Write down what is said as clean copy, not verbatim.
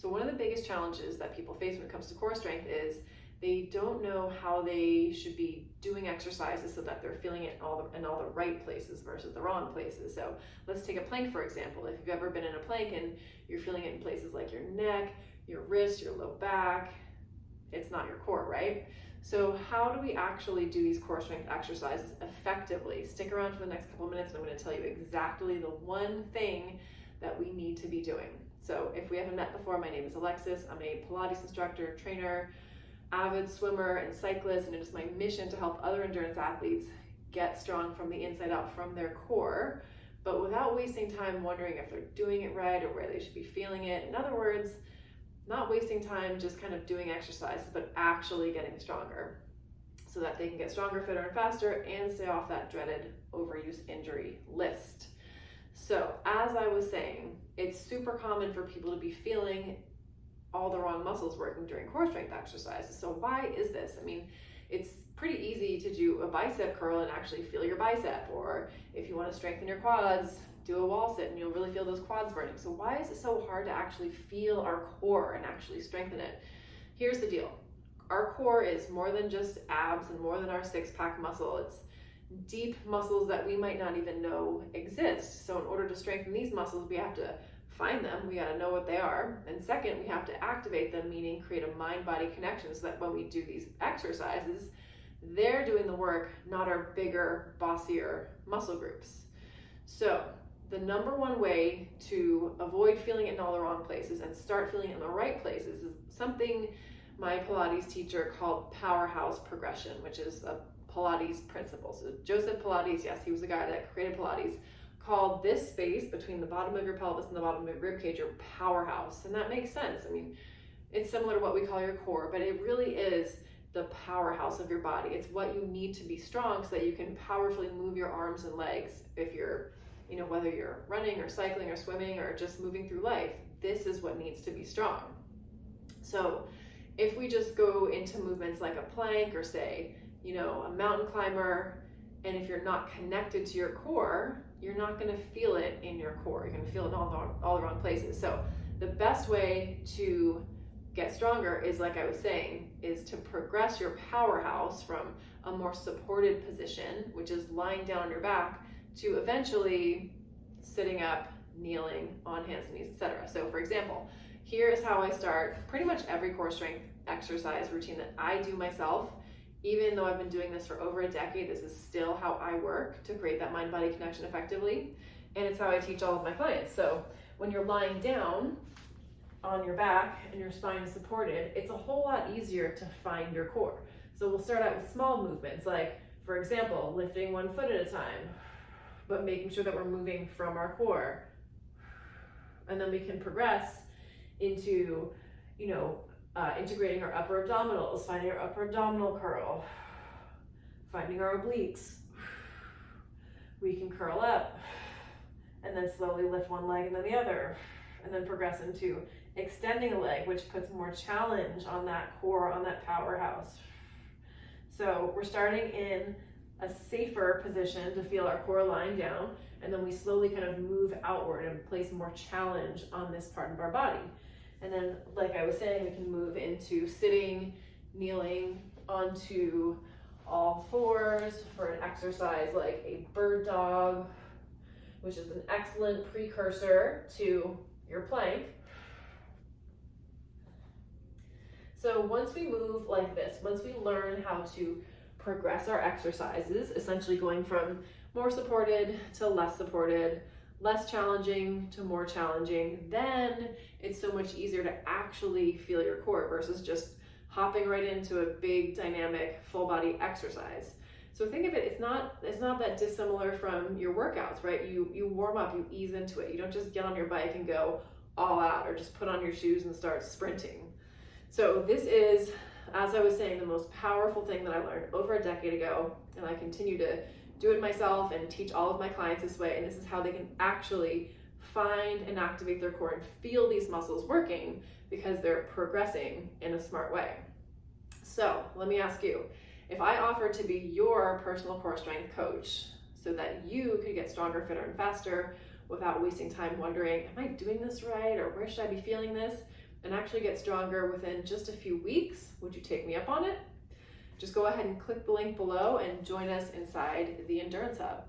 So one of the biggest challenges that people face when it comes to core strength is they don't know how they should be doing exercises so that they're feeling it in all the right places versus the wrong places. So let's take a plank, for example. If you've ever been in a plank and you're feeling it in places like your neck, your wrist, your low back, it's not your core, right? So how do we actually do these core strength exercises effectively? Stick around for the next couple of minutes and I'm going to tell you exactly the one thing that we need to be doing. So if we haven't met before, my name is Alexis. I'm a Pilates instructor, trainer, avid swimmer, and cyclist, and it is my mission to help other endurance athletes get strong from the inside out, from their core, but without wasting time wondering if they're doing it right or where they should be feeling it. In other words, not wasting time just kind of doing exercises, but actually getting stronger so that they can get stronger, fitter, and faster and stay off that dreaded overuse injury list. So as I was saying, it's super common for people to be feeling all the wrong muscles working during core strength exercises. So why is this? I mean, it's pretty easy to do a bicep curl and actually feel your bicep, or if you want to strengthen your quads, do a wall sit and you'll really feel those quads burning. So why is it so hard to actually feel our core and actually strengthen it? Here's the deal. Our core is more than just abs and more than our six-pack muscle. It's deep muscles that we might not even know exist. So in order to strengthen these muscles, we have to find them, we got to know what they are, and second, we have to activate them, meaning create a mind-body connection so that when we do these exercises, they're doing the work, not our bigger, bossier muscle groups. So the number one way to avoid feeling it in all the wrong places and start feeling it in the right places is something my Pilates teacher called powerhouse progression, which is a Pilates principle. So Joseph Pilates, yes, he was the guy that created Pilates, called this space between the bottom of your pelvis and the bottom of your rib cage your powerhouse. And that makes sense. I mean, it's similar to what we call your core, but it really is the powerhouse of your body. It's what you need to be strong so that you can powerfully move your arms and legs. If you're, whether you're running or cycling or swimming or just moving through life, this is what needs to be strong. So if we just go into movements like a plank or say, a mountain climber, and if you're not connected to your core, you're not going to feel it in your core. You're going to feel it in all the wrong places. So the best way to get stronger is, like I was saying, is to progress your powerhouse from a more supported position, which is lying down on your back, to eventually sitting up, kneeling, on hands and knees, etc. So for example, here is how I start pretty much every core strength exercise routine that I do myself. Even though I've been doing this for over a decade, this is still how I work to create that mind-body connection effectively. And it's how I teach all of my clients. So when you're lying down on your back and your spine is supported, it's a whole lot easier to find your core. So we'll start out with small movements, like, for example, lifting one foot at a time, but making sure that we're moving from our core. And then we can progress into, integrating our upper abdominals, finding our upper abdominal curl, finding our obliques. We can curl up and then slowly lift one leg and then the other, and then progress into extending a leg, which puts more challenge on that core, on that powerhouse. So we're starting in a safer position to feel our core lying down, and then we slowly kind of move outward and place more challenge on this part of our body. And then, like I was saying, we can move into sitting, kneeling, onto all fours for an exercise like a bird dog, which is an excellent precursor to your plank. So once we move like this, once we learn how to progress our exercises, essentially going from more supported to less supported, less challenging to more challenging, then it's so much easier to actually feel your core versus just hopping right into a big dynamic full body exercise. So think of it, it's not that dissimilar from your workouts, right? You warm up, you ease into it. You don't just get on your bike and go all out or just put on your shoes and start sprinting. So this is, as I was saying, the most powerful thing that I learned over a decade ago, and I continue to do it myself and teach all of my clients this way, and this is how they can actually find and activate their core and feel these muscles working because they're progressing in a smart way. So let me ask you, if I offered to be your personal core strength coach so that you could get stronger, fitter, and faster without wasting time wondering, am I doing this right, or where should I be feeling this? and actually get stronger within just a few weeks, would you take me up on it? Just go ahead and click the link below and join us inside the Endurance Hub.